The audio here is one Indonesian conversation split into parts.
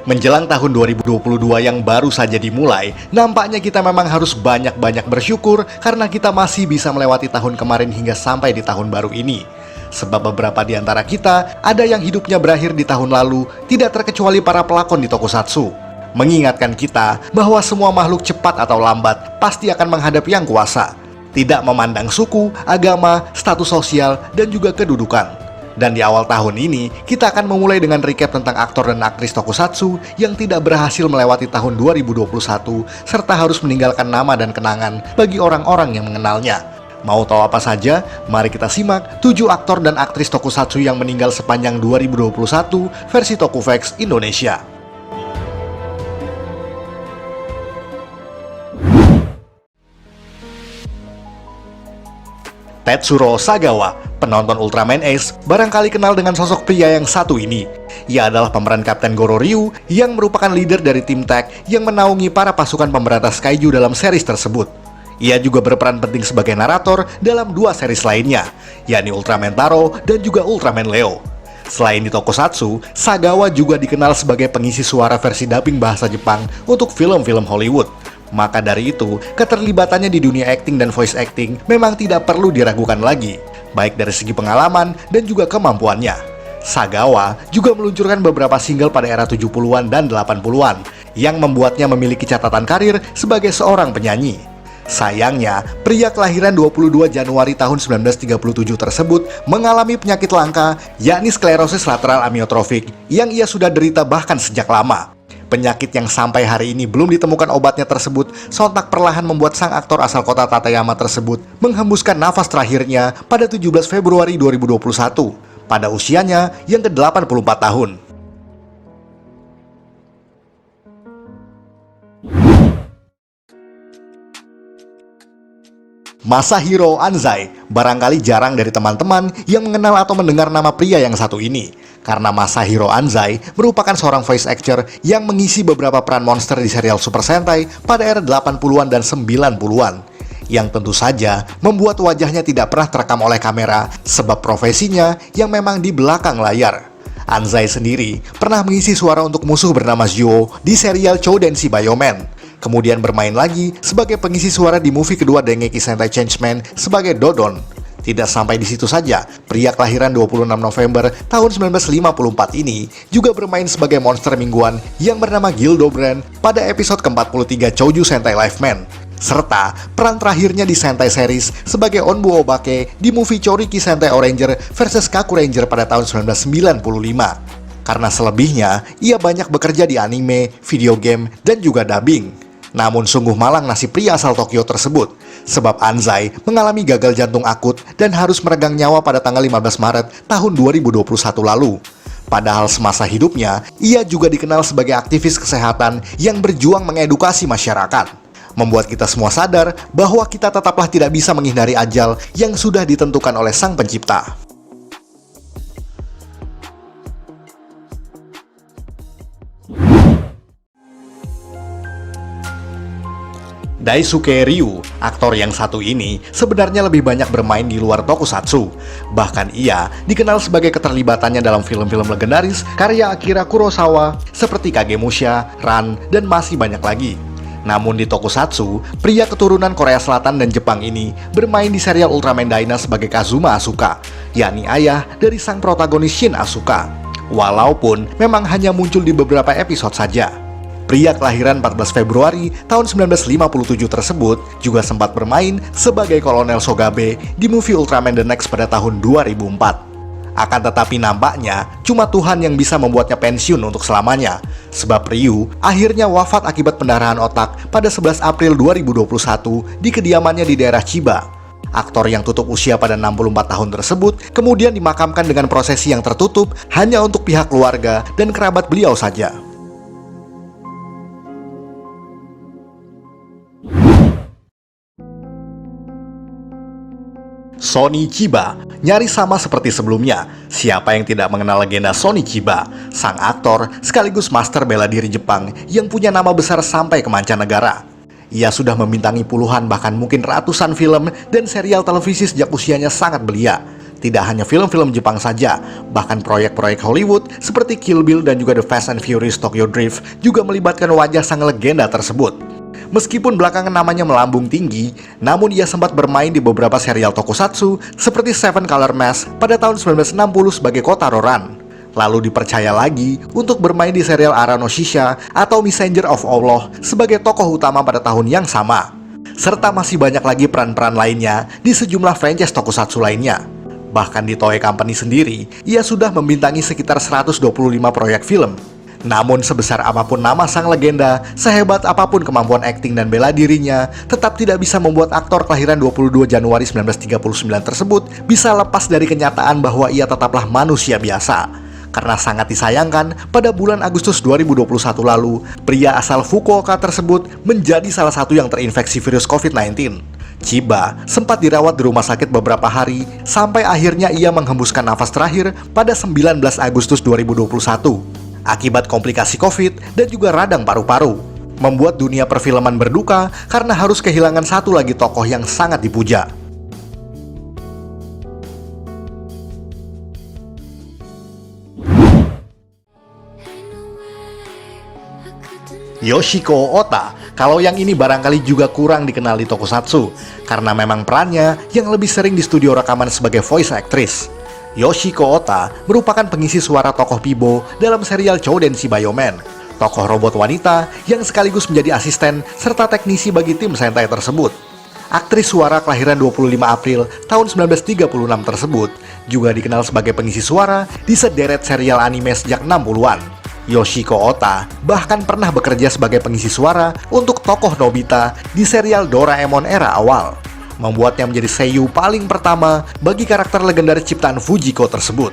Menjelang tahun 2022 yang baru saja dimulai, nampaknya kita memang harus banyak-banyak bersyukur karena kita masih bisa melewati tahun kemarin hingga sampai di tahun baru ini. Sebab beberapa di antara kita ada yang hidupnya berakhir di tahun lalu, tidak terkecuali para pelakon di tokusatsu. Mengingatkan kita bahwa semua makhluk cepat atau lambat pasti akan menghadapi yang kuasa, tidak memandang suku, agama, status sosial, dan juga kedudukan. Dan di awal tahun ini, kita akan memulai dengan recap tentang aktor dan aktris tokusatsu yang tidak berhasil melewati tahun 2021 serta harus meninggalkan nama dan kenangan bagi orang-orang yang mengenalnya. Mau tahu apa saja? Mari kita simak 7 aktor dan aktris tokusatsu yang meninggal sepanjang 2021 versi Tokufex Indonesia. Tetsuro Sagawa, penonton Ultraman Ace, barangkali kenal dengan sosok pria yang satu ini. Ia adalah pemeran Kapten Goro Ryu yang merupakan leader dari tim tag yang menaungi para pasukan pemberantas kaiju dalam series tersebut. Ia juga berperan penting sebagai narator dalam 2 series lainnya, yakni Ultraman Taro dan juga Ultraman Leo. Selain di tokusatsu, Sagawa juga dikenal sebagai pengisi suara versi dubbing bahasa Jepang untuk film-film Hollywood. Maka dari itu, keterlibatannya di dunia acting dan voice acting memang tidak perlu diragukan lagi, baik dari segi pengalaman dan juga kemampuannya. Sagawa juga meluncurkan beberapa single pada era 70-an dan 80-an, yang membuatnya memiliki catatan karir sebagai seorang penyanyi. Sayangnya, pria kelahiran 22 Januari tahun 1937 tersebut mengalami penyakit langka, yakni sklerosis lateral amiotrofik, yang ia sudah derita bahkan sejak lama. Penyakit yang sampai hari ini belum ditemukan obatnya tersebut sontak perlahan membuat sang aktor asal kota Tateyama tersebut menghembuskan nafas terakhirnya pada 17 Februari 2021 pada usianya yang ke-84 tahun. Masahiro Anzai, barangkali jarang dari teman-teman yang mengenal atau mendengar nama pria yang satu ini. Karena Masahiro Anzai merupakan seorang voice actor yang mengisi beberapa peran monster di serial Super Sentai pada era 80-an dan 90-an. Yang tentu saja membuat wajahnya tidak pernah terekam oleh kamera sebab profesinya yang memang di belakang layar. Anzai sendiri pernah mengisi suara untuk musuh bernama Zuo di serial Choudenshi Bioman. Kemudian bermain lagi sebagai pengisi suara di movie kedua Dengeki Sentai Changeman sebagai Dodon. Tidak sampai di situ saja, pria kelahiran 26 November tahun 1954 ini juga bermain sebagai monster mingguan yang bernama Gildobrand pada episode ke-43 Chouju Sentai Life Man. Serta peran terakhirnya di Sentai series sebagai Onbu Obake di movie Choriki Sentai Oranger vs Kaku Ranger pada tahun 1995. Karena selebihnya, ia banyak bekerja di anime, video game, dan juga dubbing. Namun sungguh malang nasib pria asal Tokyo tersebut, sebab Anzai mengalami gagal jantung akut dan harus meregang nyawa pada tanggal 15 Maret tahun 2021 lalu. Padahal semasa hidupnya, ia juga dikenal sebagai aktivis kesehatan yang berjuang mengedukasi masyarakat. Membuat kita semua sadar bahwa kita tetaplah tidak bisa menghindari ajal yang sudah ditentukan oleh Sang Pencipta. Daisuke Ryu, aktor yang satu ini sebenarnya lebih banyak bermain di luar tokusatsu. Bahkan ia dikenal sebagai keterlibatannya dalam film-film legendaris karya Akira Kurosawa seperti Kagemusha, Ran, dan masih banyak lagi. Namun di tokusatsu, pria keturunan Korea Selatan dan Jepang ini bermain di serial Ultraman Dyna sebagai Kazuma Asuka, yakni ayah dari sang protagonis Shin Asuka. Walaupun memang hanya muncul di beberapa episode saja. Pria kelahiran 14 Februari tahun 1957 tersebut juga sempat bermain sebagai Kolonel Sogabe di movie Ultraman The Next pada tahun 2004. Akan tetapi nampaknya cuma Tuhan yang bisa membuatnya pensiun untuk selamanya, sebab Ryu akhirnya wafat akibat pendarahan otak pada 11 April 2021 di kediamannya di daerah Chiba. Aktor yang tutup usia pada 64 tahun tersebut kemudian dimakamkan dengan prosesi yang tertutup hanya untuk pihak keluarga dan kerabat beliau saja. Sonny Chiba, nyaris sama seperti sebelumnya. Siapa yang tidak mengenal legenda Sonny Chiba, sang aktor sekaligus master bela diri Jepang yang punya nama besar sampai ke mancanegara. Ia sudah membintangi puluhan bahkan mungkin ratusan film dan serial televisi sejak usianya sangat belia. Tidak hanya film-film Jepang saja, bahkan proyek-proyek Hollywood seperti Kill Bill dan juga The Fast and Furious Tokyo Drift juga melibatkan wajah sang legenda tersebut. Meskipun belakangan namanya melambung tinggi, namun ia sempat bermain di beberapa serial tokusatsu seperti Seven Color Mask pada tahun 1960 sebagai Kotaro Ran. Lalu dipercaya lagi untuk bermain di serial Arano Shisha atau Messenger of Allah sebagai tokoh utama pada tahun yang sama. Serta masih banyak lagi peran-peran lainnya di sejumlah franchise tokusatsu lainnya. Bahkan di Toei Company sendiri, ia sudah membintangi sekitar 125 proyek film. Namun sebesar apapun nama sang legenda, sehebat apapun kemampuan akting dan bela dirinya, tetap tidak bisa membuat aktor kelahiran 22 Januari 1939 tersebut bisa lepas dari kenyataan bahwa ia tetaplah manusia biasa. Karena sangat disayangkan, pada bulan Agustus 2021 lalu, pria asal Fukuoka tersebut menjadi salah satu yang terinfeksi virus COVID-19. Chiba sempat dirawat di rumah sakit beberapa hari, sampai akhirnya ia menghembuskan nafas terakhir pada 19 Agustus 2021. Akibat komplikasi COVID dan juga radang paru-paru, membuat dunia perfilman berduka karena harus kehilangan satu lagi tokoh yang sangat dipuja. Yoshiko Ota, kalau yang ini barangkali juga kurang dikenal di tokusatsu, karena memang perannya yang lebih sering di studio rekaman sebagai voice actress. Yoshiko Ota merupakan pengisi suara tokoh Pibo dalam serial Choudenshi Bioman, tokoh robot wanita yang sekaligus menjadi asisten serta teknisi bagi tim Sentai tersebut. Aktris suara kelahiran 25 April tahun 1936 tersebut juga dikenal sebagai pengisi suara di sederet serial anime sejak 60-an. Yoshiko Ota bahkan pernah bekerja sebagai pengisi suara untuk tokoh Nobita di serial Doraemon era awal, membuatnya menjadi seiyuu paling pertama bagi karakter legendaris ciptaan Fujiko tersebut.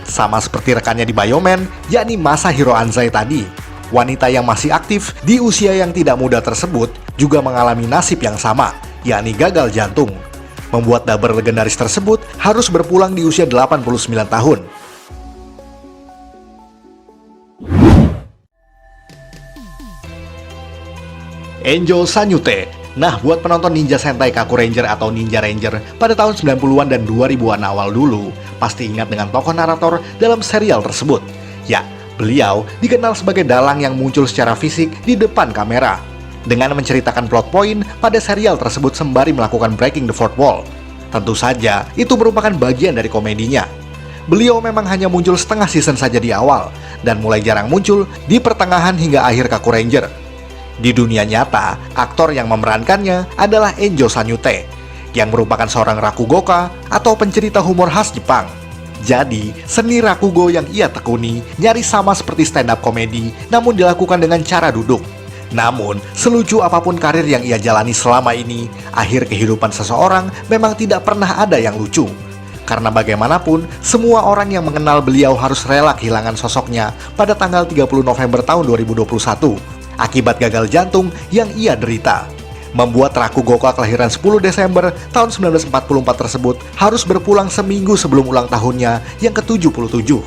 Sama seperti rekannya di Bioman, yakni Masahiro Anzai tadi, wanita yang masih aktif di usia yang tidak muda tersebut juga mengalami nasib yang sama, yakni gagal jantung, membuat dubber legendaris tersebut harus berpulang di usia 89 tahun. Enjo Sanyute. Nah, buat penonton Ninja Sentai Kaku Ranger atau Ninja Ranger pada tahun 90-an dan 2000-an awal dulu, pasti ingat dengan tokoh narator dalam serial tersebut. Ya, beliau dikenal sebagai dalang yang muncul secara fisik di depan kamera, dengan menceritakan plot point pada serial tersebut sembari melakukan breaking the fourth wall. Tentu saja, itu merupakan bagian dari komedinya. Beliau memang hanya muncul setengah season saja di awal, dan mulai jarang muncul di pertengahan hingga akhir Kaku Ranger. Di dunia nyata, aktor yang memerankannya adalah Enjo Sanyute, yang merupakan seorang rakugoka atau pencerita humor khas Jepang. Jadi, seni rakugo yang ia tekuni nyaris sama seperti stand-up komedi, namun dilakukan dengan cara duduk. Namun, selucu apapun karir yang ia jalani selama ini, akhir kehidupan seseorang memang tidak pernah ada yang lucu. Karena bagaimanapun, semua orang yang mengenal beliau harus rela kehilangan sosoknya pada tanggal 30 November tahun 2021. Akibat gagal jantung yang ia derita, membuat Rakugoka kelahiran 10 Desember tahun 1944 tersebut harus berpulang seminggu sebelum ulang tahunnya yang ke-77.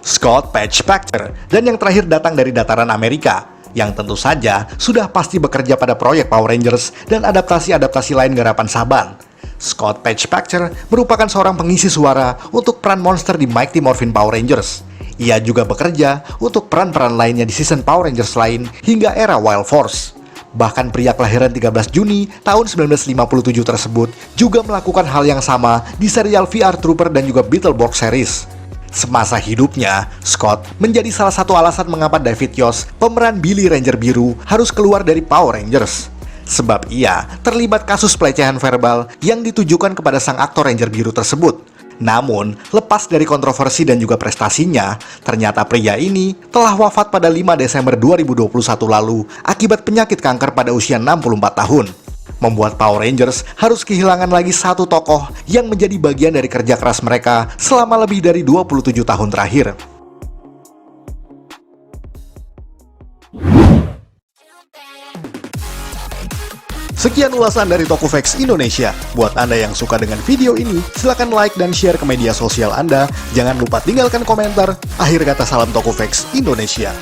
Scott Patchfactor, dan yang terakhir datang dari dataran Amerika, yang tentu saja sudah pasti bekerja pada proyek Power Rangers dan adaptasi-adaptasi lain garapan Saban. Scott Patchfactor merupakan seorang pengisi suara untuk peran monster di Mighty Morphin Power Rangers. Ia juga bekerja untuk peran-peran lainnya di season Power Rangers lain hingga era Wild Force. Bahkan pria kelahiran 13 Juni tahun 1957 tersebut juga melakukan hal yang sama di serial VR Trooper dan juga Beetleborgs series. Semasa hidupnya, Scott menjadi salah satu alasan mengapa David Yost, pemeran Billy Ranger Biru, harus keluar dari Power Rangers. Sebab ia terlibat kasus pelecehan verbal yang ditujukan kepada sang aktor Ranger Biru tersebut. Namun, lepas dari kontroversi dan juga prestasinya, ternyata pria ini telah wafat pada 5 Desember 2021 lalu akibat penyakit kanker pada usia 64 tahun. Membuat Power Rangers harus kehilangan lagi satu tokoh yang menjadi bagian dari kerja keras mereka selama lebih dari 27 tahun terakhir. Sekian ulasan dari Tokufax Indonesia. Buat Anda yang suka dengan video ini, silahkan like dan share ke media sosial Anda. Jangan lupa tinggalkan komentar. Akhir kata, salam Tokufax Indonesia.